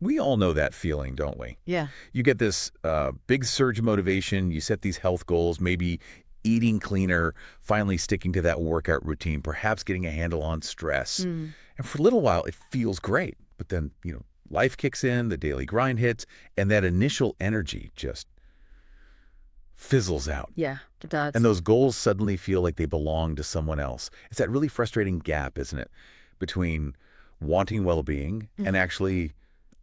We all know that feeling, don't we? Yeah. You get this big surge of motivation, you set these health goals, maybe eating cleaner, finally sticking to that workout routine, perhaps getting a handle on stress. Mm. And for a little while, it feels great. But then, life kicks in, the daily grind hits, and that initial energy just fizzles out. Yeah, it does. And those goals suddenly feel like they belong to someone else. It's that really frustrating gap, isn't it, between wanting well-being and actually,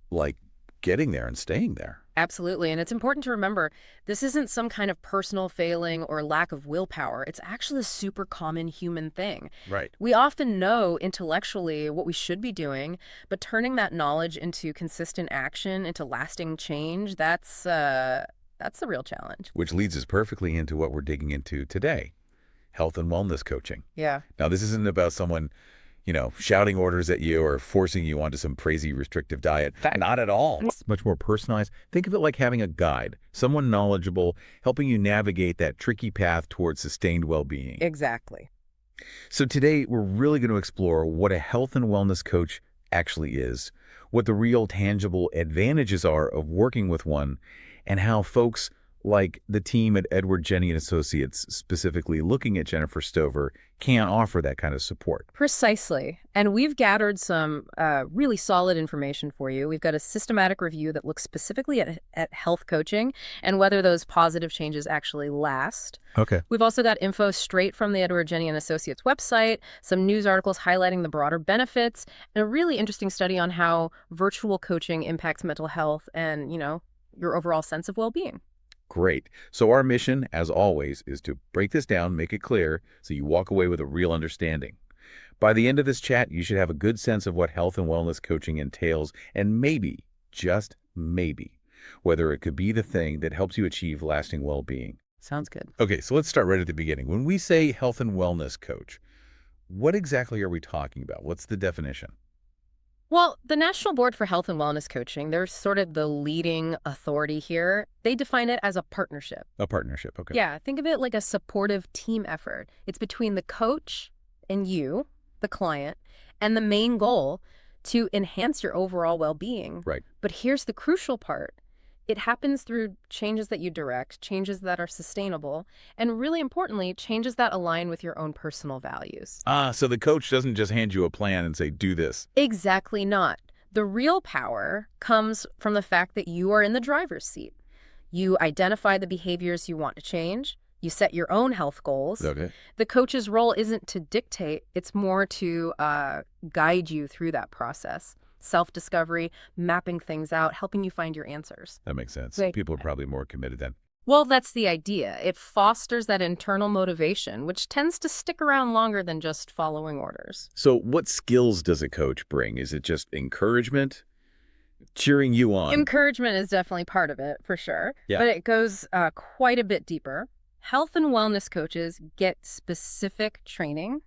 like, getting there and staying there. Absolutely. And it's important to remember this isn't some kind of personal failing or lack of willpower. It's actually a super common human thing. Right. We often know intellectually what we should be doing, but turning that knowledge into consistent action, into lasting change, that's the real challenge. Which leads us perfectly into what we're digging into today, health and wellness coaching. Yeah. Now, this isn't about someone, shouting orders at you or forcing you onto some crazy restrictive diet. Not at all. It's much more personalized. Think of it like having a guide, someone knowledgeable, helping you navigate that tricky path towards sustained well-being. Exactly. So today, we're really going to explore what a health and wellness coach actually is, what the real tangible advantages are of working with one, and how folks like the team at Edward Jenny and Associates, specifically looking at Jennifer Stover, can offer that kind of support. Precisely. And we've gathered some really solid information for you. We've got a systematic review that looks specifically at health coaching and whether those positive changes actually last. Okay. We've also got info straight from the Edward Jenny and Associates website, some news articles highlighting the broader benefits, and a really interesting study on how virtual coaching impacts mental health and, your overall sense of well-being. Great. So our mission, as always, is to break this down, make it clear, so you walk away with a real understanding. By the end of this chat, you should have a good sense of what health and wellness coaching entails, and maybe, just maybe, whether it could be the thing that helps you achieve lasting well-being. Sounds good. Okay, so let's start right at the beginning. When we say health and wellness coach, what exactly are we talking about? What's the definition? Well, the National Board for Health and Wellness Coaching, they're sort of the leading authority here. They define it as a partnership. A partnership, okay. Yeah, think of it like a supportive team effort. It's between the coach and you, the client, and the main goal to enhance your overall well-being. Right. But here's the crucial part. It happens through changes that you direct, changes that are sustainable, and really importantly, changes that align with your own personal values. So the coach doesn't just hand you a plan and say, do this. Exactly not. The real power comes from the fact that you are in the driver's seat. You identify the behaviors you want to change. You set your own health goals. Okay. The coach's role isn't to dictate. It's more to guide you through that process. Self-discovery, mapping things out, helping you find your answers. That makes sense. Right. People are probably more committed then. Well, that's the idea. It fosters that internal motivation, which tends to stick around longer than just following orders. So what skills does a coach bring? Is it just encouragement, cheering you on? Encouragement is definitely part of it, for sure. Yeah. But it goes quite a bit deeper. Health and wellness coaches get specific training.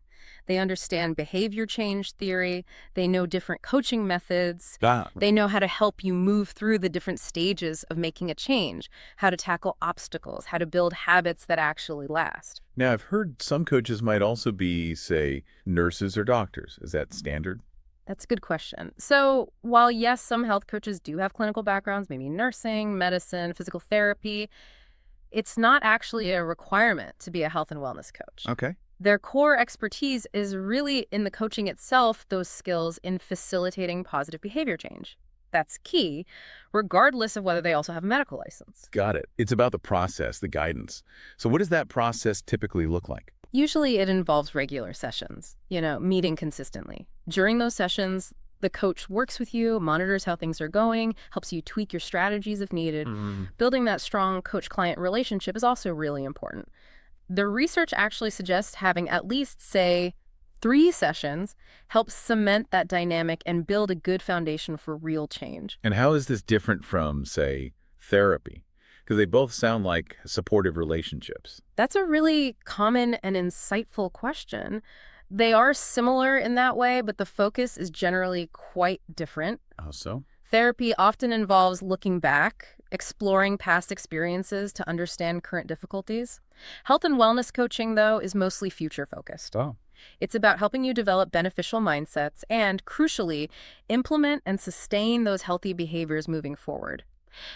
They understand behavior change theory. They know different coaching methods. They know how to help you move through the different stages of making a change, how to tackle obstacles, how to build habits that actually last. Now, I've heard some coaches might also be, say, nurses or doctors. Is that standard? That's a good question. So while, yes, some health coaches do have clinical backgrounds, maybe nursing, medicine, physical therapy, it's not actually a requirement to be a health and wellness coach. Okay. Their core expertise is really in the coaching itself, those skills in facilitating positive behavior change. That's key, regardless of whether they also have a medical license. Got it. It's about the process, the guidance. So what does that process typically look like? Usually it involves regular sessions, meeting consistently. During those sessions, the coach works with you, monitors how things are going, helps you tweak your strategies if needed. Building that strong coach-client relationship is also really important. The research actually suggests having at least, say, 3 sessions helps cement that dynamic and build a good foundation for real change. And how is this different from, say, therapy? Because they both sound like supportive relationships. That's a really common and insightful question. They are similar in that way, but the focus is generally quite different. How so? Therapy often involves looking back, exploring past experiences to understand current difficulties. Health and wellness coaching, though, is mostly future-focused. Oh. It's about helping you develop beneficial mindsets and, crucially, implement and sustain those healthy behaviors moving forward.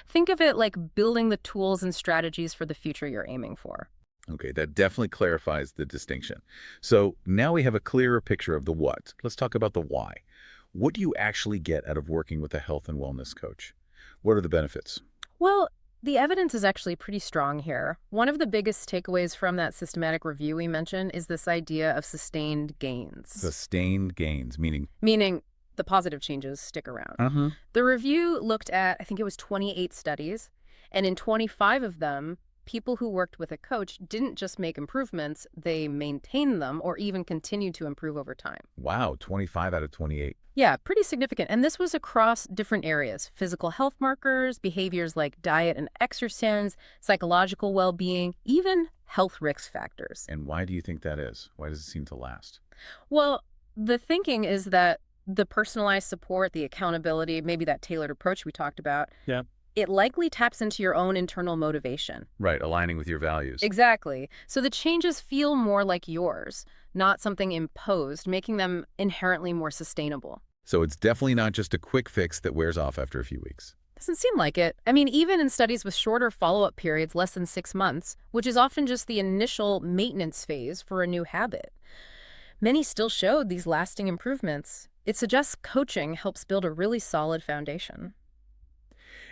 Think of it like building the tools and strategies for the future you're aiming for. Okay, that definitely clarifies the distinction. So now we have a clearer picture of the what. Let's talk about the why. What do you actually get out of working with a health and wellness coach? What are the benefits? Well, the evidence is actually pretty strong here. One of the biggest takeaways from that systematic review we mentioned is this idea of sustained gains. Sustained gains, meaning? Meaning the positive changes stick around. The review looked at, I think it was 28 studies, and in 25 of them, people who worked with a coach didn't just make improvements, they maintained them or even continued to improve over time. Wow, 25 out of 28. Yeah, pretty significant. And this was across different areas: physical health markers, behaviors like diet and exercise, psychological well-being, even health risk factors. And why do you think that is? Why does it seem to last? Well, the thinking is that the personalized support, the accountability, maybe that tailored approach we talked about, Yeah. it likely taps into your own internal motivation. Right, aligning with your values. Exactly. So the changes feel more like yours, not something imposed, making them inherently more sustainable. So it's definitely not just a quick fix that wears off after a few weeks. Doesn't seem like it. I mean, even in studies with shorter follow-up periods, less than 6 months, which is often just the initial maintenance phase for a new habit, many still showed these lasting improvements. It suggests coaching helps build a really solid foundation.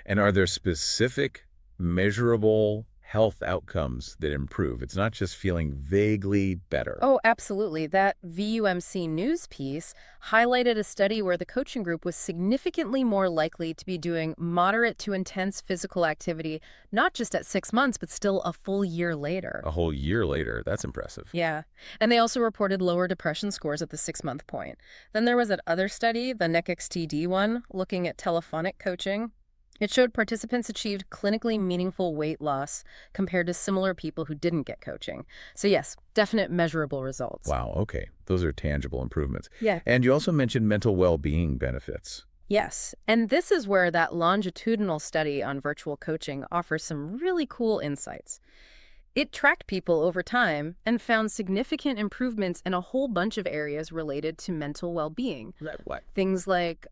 And are there specific, measurable health outcomes that improve? It's not just feeling vaguely better. Oh, absolutely. That VUMC news piece highlighted a study where the coaching group was significantly more likely to be doing moderate to intense physical activity, not just at 6 months, but still a full year later. A whole year later. That's impressive. Yeah. And they also reported lower depression scores at the 6-month point. Then there was that other study, the NECXTD one, looking at telephonic coaching. It showed participants achieved clinically meaningful weight loss compared to similar people who didn't get coaching. So yes, definite measurable results. Wow, okay. Those are tangible improvements. Yeah. And you also mentioned mental well-being benefits. Yes. And this is where that longitudinal study on virtual coaching offers some really cool insights. It tracked people over time and found significant improvements in a whole bunch of areas related to mental well-being. What? Things like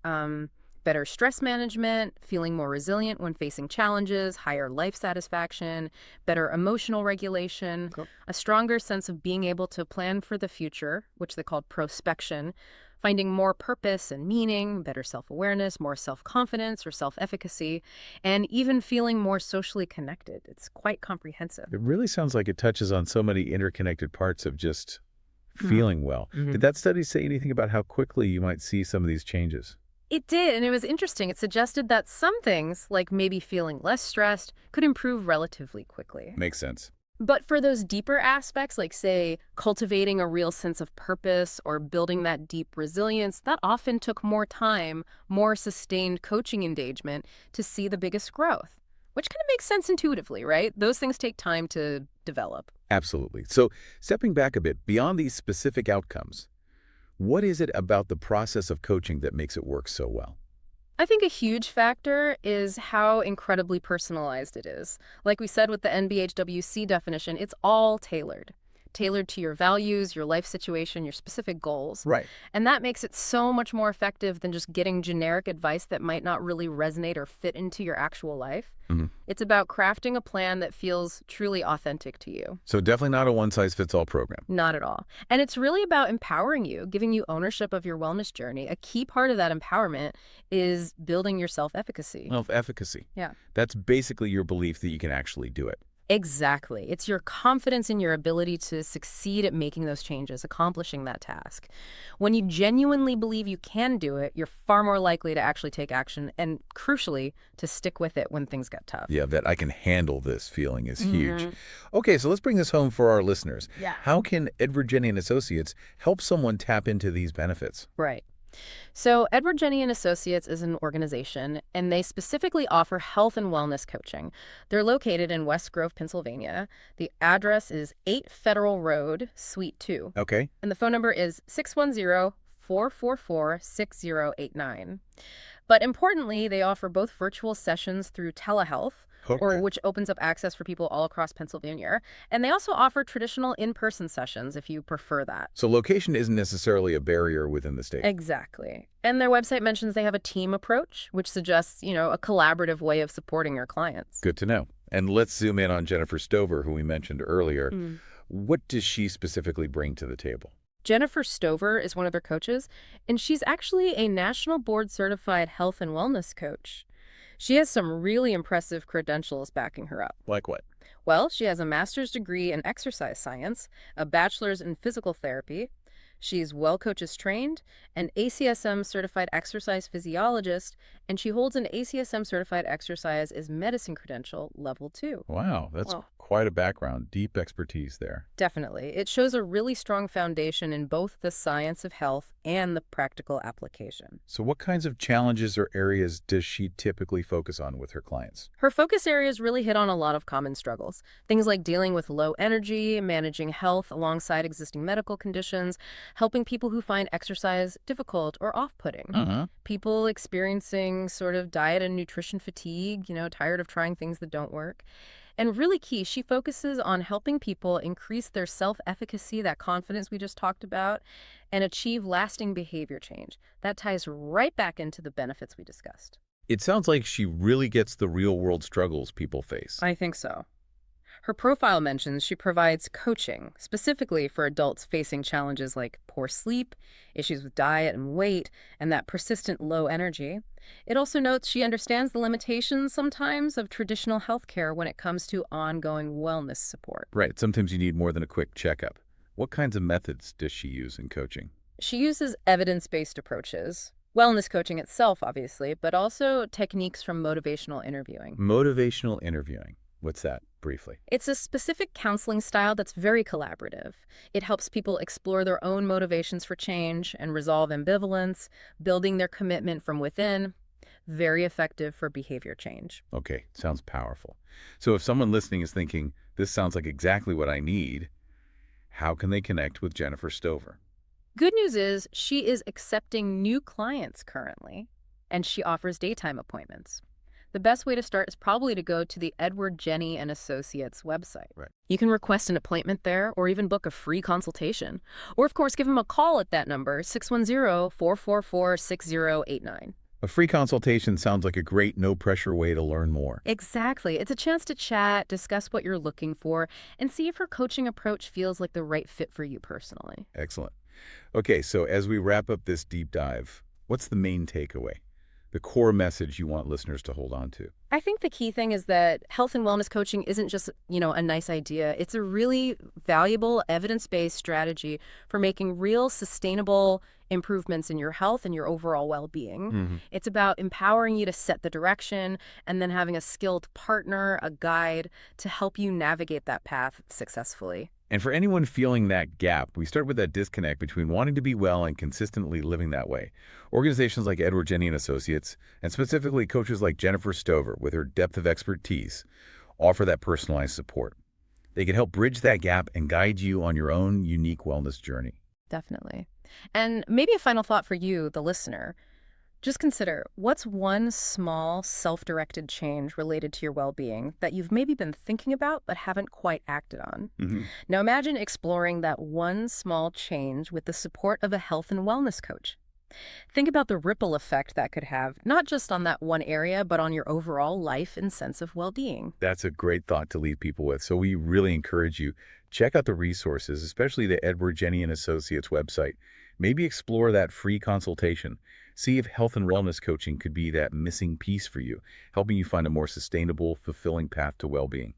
better stress management, feeling more resilient when facing challenges, higher life satisfaction, better emotional regulation, a stronger sense of being able to plan for the future, which they called prospection, finding more purpose and meaning, better self-awareness, more self-confidence or self-efficacy, and even feeling more socially connected. It's quite comprehensive. It really sounds like it touches on so many interconnected parts of just feeling well. Did that study say anything about how quickly you might see some of these changes? It did, and it was interesting. It suggested that some things, like maybe feeling less stressed, could improve relatively quickly. Makes sense. But for those deeper aspects, like, say, cultivating a real sense of purpose or building that deep resilience, that often took more time, more sustained coaching engagement to see the biggest growth, which kind of makes sense intuitively, right? Those things take time to develop. Absolutely. So stepping back a bit, beyond these specific outcomes, what is it about the process of coaching that makes it work so well? I think a huge factor is how incredibly personalized it is. Like we said with the NBHWC definition, it's all tailored to your values, your life situation, your specific goals. Right. And that makes it so much more effective than just getting generic advice that might not really resonate or fit into your actual life. It's about crafting a plan that feels truly authentic to you. So definitely not a one-size-fits-all program. Not at all. And it's really about empowering you, giving you ownership of your wellness journey. A key part of that empowerment is building your self-efficacy. Self-efficacy. Yeah. That's basically your belief that you can actually do it. Exactly. It's your confidence in your ability to succeed at making those changes, accomplishing that task. When you genuinely believe you can do it, you're far more likely to actually take action and, crucially, to stick with it when things get tough. Yeah, that I can handle this feeling is huge. Okay, so let's bring this home for our listeners. Yeah. How can Edward Jenny and Associates help someone tap into these benefits? Right. So Edward Jenny and Associates is an organization, and they specifically offer health and wellness coaching. They're located in West Grove, Pennsylvania. The address is 8 Federal Road, Suite 2. Okay. And the phone number is 610-444-6089. But importantly, they offer both virtual sessions through telehealth, Okay. which opens up access for people all across Pennsylvania. And they also offer traditional in-person sessions if you prefer that. So location isn't necessarily a barrier within the state. Exactly. And their website mentions they have a team approach, which suggests, a collaborative way of supporting your clients. Good to know. And let's zoom in on Jennifer Stover, who we mentioned earlier. What does she specifically bring to the table? Jennifer Stover is one of their coaches, and she's actually a national board certified health and wellness coach. She has some really impressive credentials backing her up. Like what? Well, she has a master's degree in exercise science, a bachelor's in physical therapy. She's Well Coaches trained, an ACSM certified exercise physiologist, and she holds an ACSM certified exercise is medicine credential level 2. Wow, that's Wow. quite a background, deep expertise there. Definitely. It shows a really strong foundation in both the science of health and the practical application. So what kinds of challenges or areas does she typically focus on with her clients? Her focus areas really hit on a lot of common struggles. Things like dealing with low energy, managing health alongside existing medical conditions, helping people who find exercise difficult or off-putting. People experiencing sort of diet and nutrition fatigue, tired of trying things that don't work. And really key, she focuses on helping people increase their self-efficacy, that confidence we just talked about, and achieve lasting behavior change. That ties right back into the benefits we discussed. It sounds like she really gets the real-world struggles people face. I think so. Her profile mentions she provides coaching, specifically for adults facing challenges like poor sleep, issues with diet and weight, and that persistent low energy. It also notes she understands the limitations sometimes of traditional healthcare when it comes to ongoing wellness support. Right, sometimes you need more than a quick checkup. What kinds of methods does she use in coaching? She uses evidence-based approaches, wellness coaching itself, obviously, but also techniques from motivational interviewing. Motivational interviewing. What's that, briefly? It's a specific counseling style that's very collaborative. It helps people explore their own motivations for change and resolve ambivalence, building their commitment from within. Very effective for behavior change. Okay, sounds powerful. So if someone listening is thinking, this sounds like exactly what I need, how can they connect with Jennifer Stover? Good news is she is accepting new clients currently, and she offers daytime appointments. The best way to start is probably to go to the Edward Jenny and Associates website. Right. You can request an appointment there or even book a free consultation. Or, of course, give them a call at that number, 610-444-6089. A free consultation sounds like a great no-pressure way to learn more. Exactly. It's a chance to chat, discuss what you're looking for, and see if her coaching approach feels like the right fit for you personally. Excellent. Okay, so as we wrap up this deep dive, what's the main takeaway? The core message you want listeners to hold on to? I think the key thing is that health and wellness coaching isn't just, a nice idea. It's a really valuable, evidence-based strategy for making real, sustainable improvements in your health and your overall well-being. It's about empowering you to set the direction and then having a skilled partner, a guide to help you navigate that path successfully. And for anyone feeling that gap, we start with that disconnect between wanting to be well and consistently living that way. Organizations like Edward Jenny and Associates, and specifically coaches like Jennifer Stover with her depth of expertise, offer that personalized support. They can help bridge that gap and guide you on your own unique wellness journey. Definitely. And maybe a final thought for you, the listener. Just consider, what's one small self-directed change related to your well-being that you've maybe been thinking about but haven't quite acted on? Now imagine exploring that one small change with the support of a health and wellness coach. Think about the ripple effect that could have, not just on that one area, but on your overall life and sense of well-being. That's a great thought to leave people with. So we really encourage you, check out the resources, especially the Edward Jenny and Associates website. Maybe explore that free consultation. See if health and wellness coaching could be that missing piece for you, helping you find a more sustainable, fulfilling path to well-being.